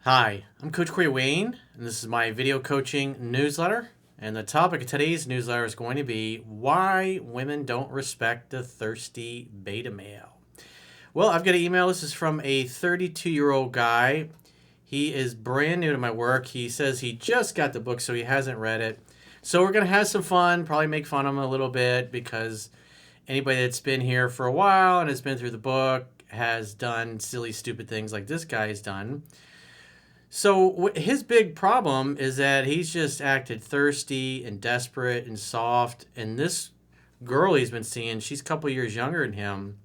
Hi, I'm Coach Corey Wayne, and this is my video coaching newsletter. And the topic of today's newsletter is going to be why women don't respect the thirsty beta male. Well, I've got an email. This is from a 32-year-old guy. He is brand new to my work. He says he just got the book, so he hasn't read it. So we're going to have some fun, probably make fun of him a little bit because anybody that's been here for a while and has been through the book has done silly, stupid things like this guy has done. So his big problem is that he's just acted thirsty and desperate and soft. And this girl he's been seeing, she's a couple years younger than him.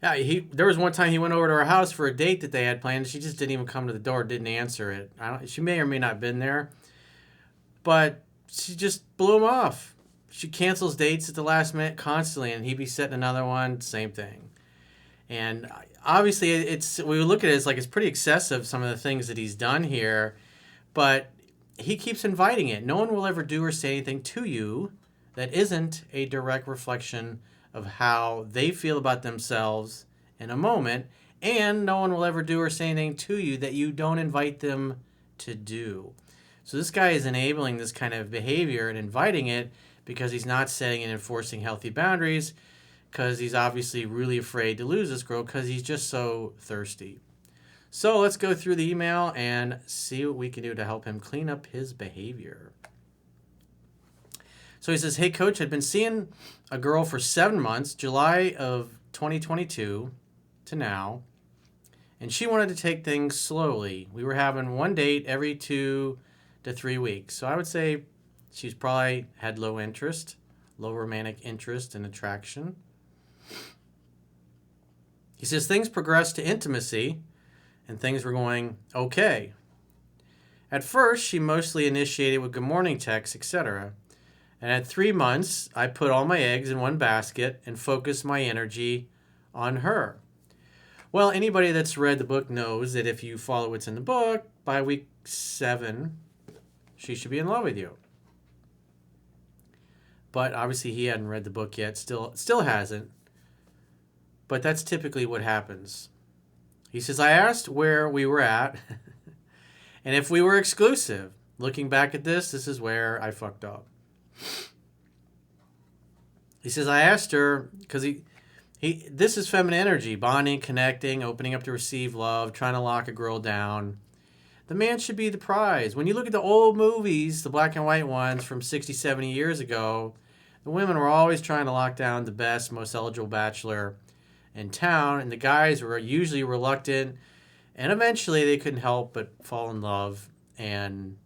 There was one time he went over to her house for a date that they had planned. She just didn't even come to the door, didn't answer it. She may or may not have been there, but she just blew him off. She cancels dates at the last minute constantly, and he'd be setting another one, same thing. And obviously, we look at it as like it's pretty excessive, some of the things that he's done here, but he keeps inviting it. No one will ever do or say anything to you that isn't a direct reflection of how they feel about themselves in a moment, and no one will ever do or say anything to you that you don't invite them to do. So this guy is enabling this kind of behavior and inviting it because he's not setting and enforcing healthy boundaries, because he's obviously really afraid to lose this girl because he's just so thirsty. So let's go through the email and see what we can do to help him clean up his behavior. So he says, hey, Coach, I'd been seeing a girl for 7 months, July of 2022 to now, and she wanted to take things slowly. We were having one date every 2 to 3 weeks. So I would say she's probably had low romantic interest and attraction. He says things progressed to intimacy and things were going okay. At first, she mostly initiated with good morning texts, etc. And at 3 months, I put all my eggs in one basket and focused my energy on her. Well, anybody that's read the book knows that if you follow what's in the book, by week 7, she should be in love with you. But obviously he hadn't read the book yet, still hasn't. But that's typically what happens. He says, I asked where we were at and if we were exclusive. Looking back at this is where I fucked up. He says, I asked her, because this is feminine energy, bonding, connecting, opening up to receive love, trying to lock a girl down. The man should be the prize. When you look at the old movies, the black and white ones from 60, 70 years ago, the women were always trying to lock down the best, most eligible bachelor in town, and the guys were usually reluctant, and eventually they couldn't help but fall in love and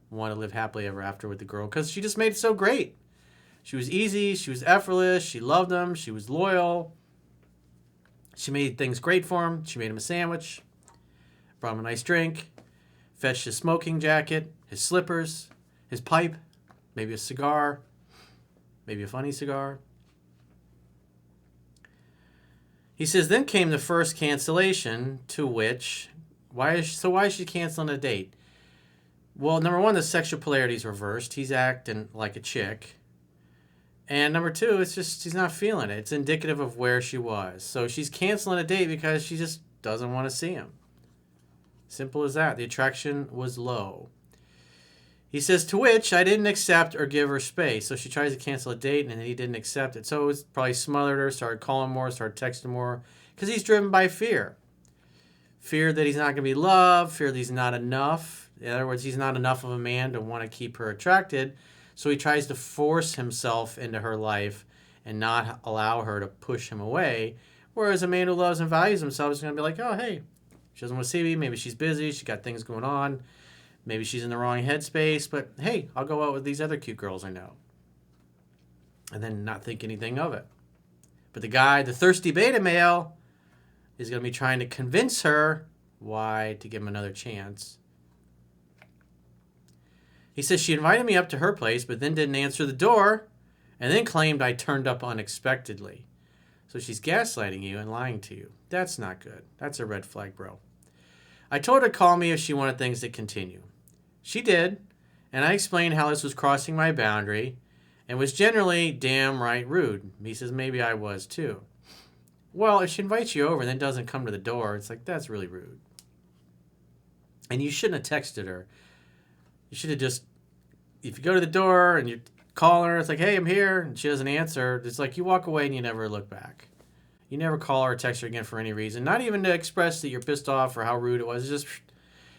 want to live happily ever after with the girl because she just made it so great. She was easy, she was effortless, she loved him, she was loyal, she made things great for him, she made him a sandwich, brought him a nice drink, fetched his smoking jacket, his slippers, his pipe, maybe a cigar, maybe a funny cigar. He says, then came the first cancellation, to which, why is she canceling a date? Well, number one, the sexual polarity is reversed. He's acting like a chick. And number two, it's just she's not feeling it. It's indicative of where she was. So she's canceling a date because she just doesn't want to see him. Simple as that. The attraction was low. He says, to which I didn't accept or give her space. So she tries to cancel a date, and he didn't accept it. So it was probably smothered her, started calling more, started texting more, because he's driven by fear. Fear that he's not going to be loved, fear that he's not enough. In other words, he's not enough of a man to want to keep her attracted. So he tries to force himself into her life and not allow her to push him away. Whereas a man who loves and values himself is going to be like, oh, hey, she doesn't want to see me. Maybe she's busy. She's got things going on. Maybe she's in the wrong headspace, but hey, I'll go out with these other cute girls I know. And then not think anything of it. But the thirsty beta male, is going to be trying to convince her to give him another chance. He says she invited me up to her place, but then didn't answer the door, and then claimed I turned up unexpectedly. So she's gaslighting you and lying to you. That's not good. That's a red flag, bro. I told her to call me if she wanted things to continue. She did, and I explained how this was crossing my boundary and was generally damn right rude. He says maybe I was too. Well, if she invites you over and then doesn't come to the door, it's like, that's really rude. And you shouldn't have texted her. You should have just, if you go to the door and you call her, it's like, hey, I'm here, and she doesn't answer, it's like you walk away and you never look back. You never call her or text her again for any reason. Not even to express that you're pissed off or how rude it was. It's just,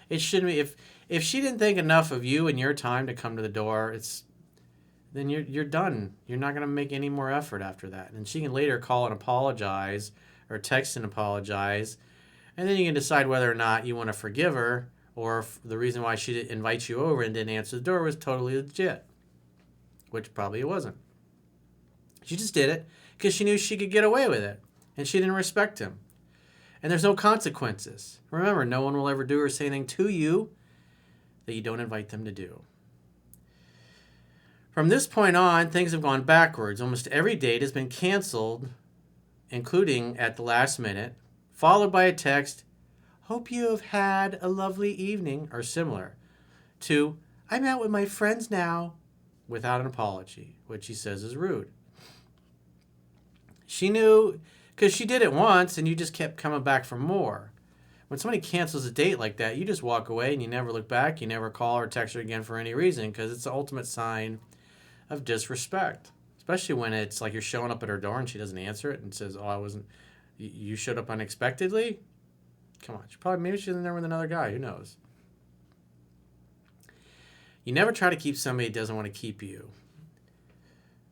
it shouldn't be. If she didn't think enough of you and your time to come to the door, then you're done. You're not going to make any more effort after that. And she can later call and apologize or text and apologize. And then you can decide whether or not you want to forgive her, or if the reason why she didn't invite you over and didn't answer the door was totally legit, which probably it wasn't. She just did it because she knew she could get away with it, and she didn't respect him. And there's no consequences. Remember, no one will ever do or say anything to you that you don't invite them to do. From this point on, things have gone backwards. Almost every date has been canceled, including at the last minute, followed by a text, hope you have had a lovely evening, or similar, to, I'm out with my friends now, without an apology, which he says is rude. She knew, because she did it once, and you just kept coming back for more. When somebody cancels a date like that, you just walk away and you never look back. You never call or text her again for any reason, because it's the ultimate sign of disrespect. Especially when it's like you're showing up at her door and she doesn't answer it and says, oh, I wasn't, you showed up unexpectedly? Come on, maybe she's in there with another guy, who knows? You never try to keep somebody that doesn't want to keep you.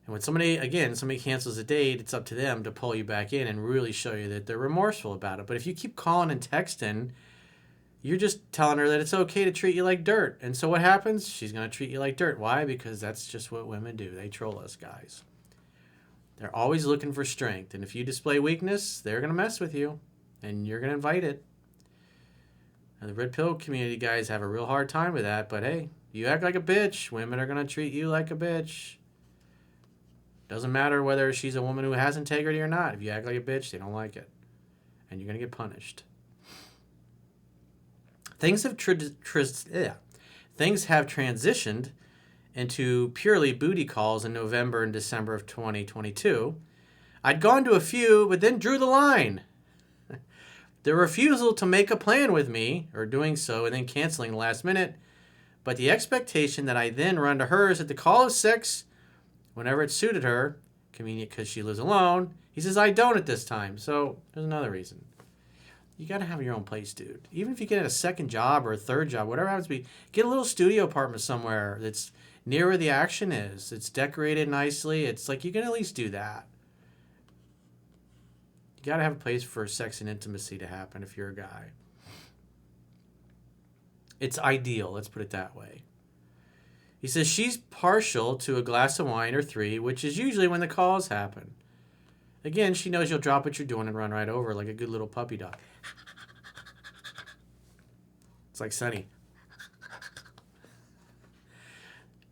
And when somebody cancels a date, it's up to them to pull you back in and really show you that they're remorseful about it. But if you keep calling and texting, you're just telling her that it's okay to treat you like dirt. And so what happens? She's going to treat you like dirt. Why? Because that's just what women do. They troll us, guys. They're always looking for strength. And if you display weakness, they're going to mess with you. And you're going to invite it. And the red pill community guys have a real hard time with that. But hey, you act like a bitch, women are going to treat you like a bitch. Doesn't matter whether she's a woman who has integrity or not. If you act like a bitch, they don't like it. And you're going to get punished. Things have transitioned into purely booty calls in November and December of 2022. I'd gone to a few, but then drew the line. The refusal to make a plan with me, or doing so and then canceling last minute, but the expectation that I then run to hers at the call of six whenever it suited her, convenient because she lives alone. He says, I don't at this time, so there's another reason. You got to have your own place, dude. Even if you get a second job or a third job, whatever it happens to be, get a little studio apartment somewhere that's near where the action is. It's decorated nicely. It's like you can at least do that. You got to have a place for sex and intimacy to happen if you're a guy. It's ideal, let's put it that way. He says she's partial to a glass of wine or three, which is usually when the calls happen. Again, she knows you'll drop what you're doing and run right over like a good little puppy dog. It's like Sonny.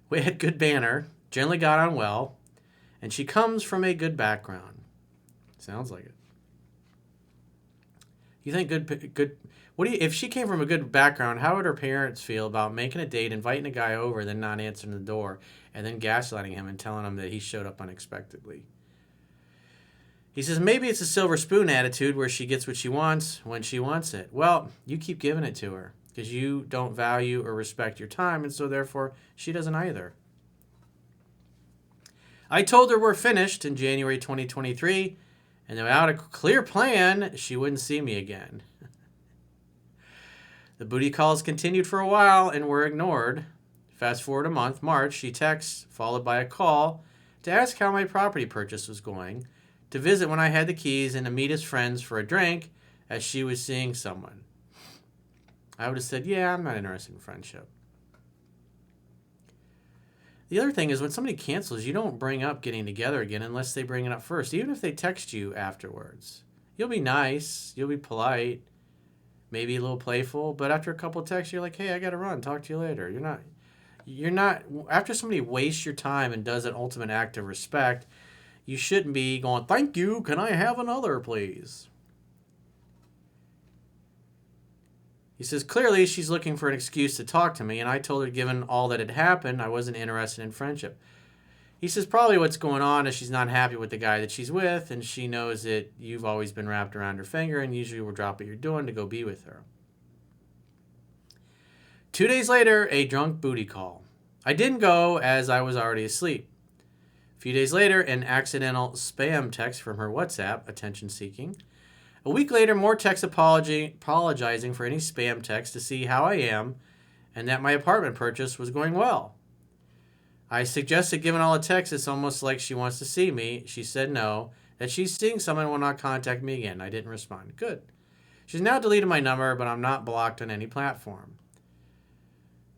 We had good banter, generally got on well, and she comes from a good background. Sounds like it. You think good? If she came from a good background, how would her parents feel about making a date, inviting a guy over, then not answering the door, and then gaslighting him and telling him that he showed up unexpectedly? He says maybe it's a silver spoon attitude where she gets what she wants when she wants it. Well, you keep giving it to her because you don't value or respect your time, and so therefore she doesn't either. I told her we're finished in January 2023, and without a clear plan, she wouldn't see me again. The booty calls continued for a while and were ignored. Fast forward a month, March, she texts, followed by a call, to ask how my property purchase was going, to visit when I had the keys, and to meet as friends for a drink, as she was seeing someone. I would have said, yeah, I'm not interested in friendship. The other thing is when somebody cancels, you don't bring up getting together again unless they bring it up first, even if they text you afterwards. You'll be nice, you'll be polite, maybe a little playful, but after a couple of texts, you're like, hey, I got to run, talk to you later. You're not, after somebody wastes your time and does an ultimate act of respect, you shouldn't be going, thank you, can I have another, please? He says, clearly she's looking for an excuse to talk to me, and I told her given all that had happened, I wasn't interested in friendship. He says probably what's going on is she's not happy with the guy that she's with, and she knows that you've always been wrapped around her finger and usually will drop what you're doing to go be with her. 2 days later, a drunk booty call. I didn't go as I was already asleep. A few days later, an accidental spam text from her WhatsApp, attention seeking. A week later, more texts apologizing for any spam text to see how I am and that my apartment purchase was going well. I suggested, given all the texts, it's almost like she wants to see me. She said no, that she's seeing someone and will not contact me again. I didn't respond. Good. She's now deleted my number, but I'm not blocked on any platform.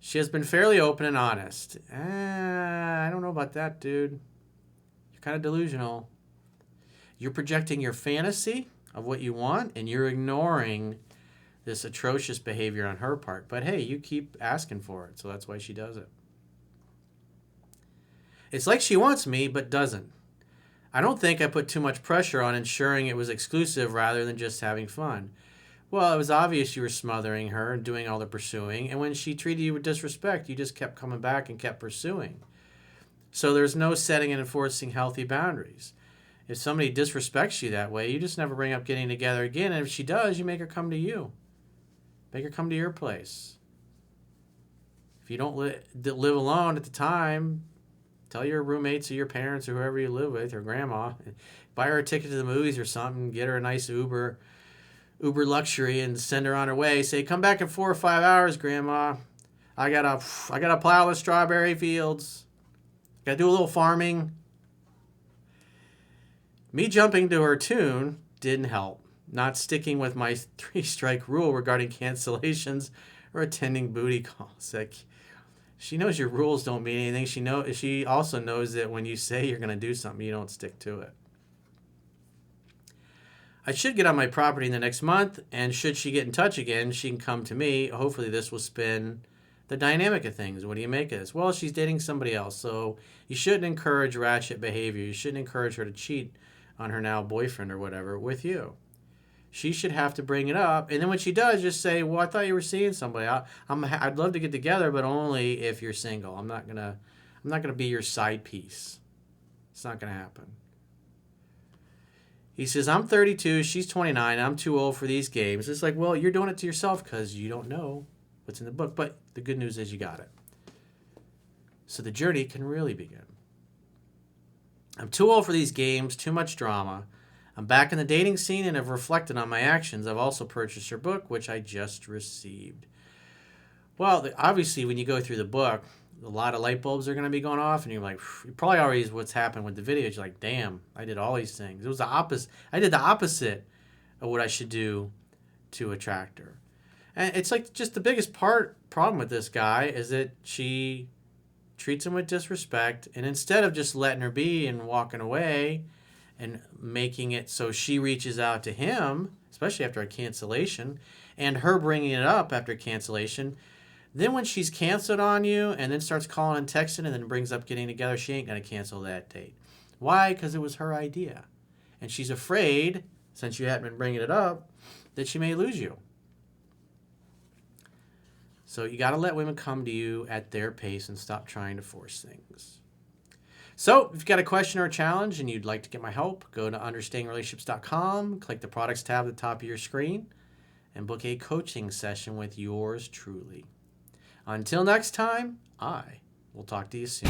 She has been fairly open and honest. I don't know about that, dude. You're kind of delusional. You're projecting your fantasy of what you want, and you're ignoring this atrocious behavior on her part. But hey, you keep asking for it, so that's why she does it. It's like she wants me, but doesn't. I don't think I put too much pressure on ensuring it was exclusive rather than just having fun. Well, it was obvious you were smothering her and doing all the pursuing, and when she treated you with disrespect, you just kept coming back and kept pursuing. So there's no setting and enforcing healthy boundaries. If somebody disrespects you that way, you just never bring up getting together again, and if she does, you make her come to you. Make her come to your place. If you don't live alone at the time, tell your roommates or your parents or whoever you live with, or grandma, buy her a ticket to the movies or something, get her a nice Uber luxury and send her on her way. Say, come back in 4 or 5 hours, Grandma. I gotta plow the strawberry fields. Gotta do a little farming. Me jumping to her tune didn't help. Not sticking with my 3-strike rule regarding cancellations or attending booty calls. Like, she knows your rules don't mean anything. She also knows that when you say you're gonna do something, you don't stick to it. I should get on my property in the next month, and should she get in touch again, she can come to me. Hopefully this will spin the dynamic of things. What do you make of this? Well, she's dating somebody else, so you shouldn't encourage ratchet behavior. You shouldn't encourage her to cheat on her now boyfriend or whatever with you. She should have to bring it up, and then when she does, just say, well, I thought you were seeing somebody. I'd love to get together, but only if you're single. I'm not gonna be your side piece. It's not gonna happen. He says, I'm 32, she's 29, I'm too old for these games. It's like, well, you're doing it to yourself because you don't know what's in the book. But the good news is you got it. So the journey can really begin. I'm too old for these games, too much drama. I'm back in the dating scene and have reflected on my actions. I've also purchased her book, which I just received. Well, obviously, when you go through the book, a lot of light bulbs are going to be going off, and you're like, you probably already is what's happened with the video. You're like, damn, I did all these things. It was the opposite. I did the opposite of what I should do to attract her. And it's like just the biggest problem with this guy is that she treats him with disrespect, and instead of just letting her be and walking away and making it so she reaches out to him, especially after a cancellation, and her bringing it up after cancellation, then when she's canceled on you and then starts calling and texting and then brings up getting together, she ain't going to cancel that date. Why? Because it was her idea. And she's afraid, since you hadn't been bringing it up, that she may lose you. So you got to let women come to you at their pace and stop trying to force things. So if you've got a question or a challenge and you'd like to get my help, go to understandingrelationships.com, click the products tab at the top of your screen, and book a coaching session with yours truly. Until next time, I will talk to you soon.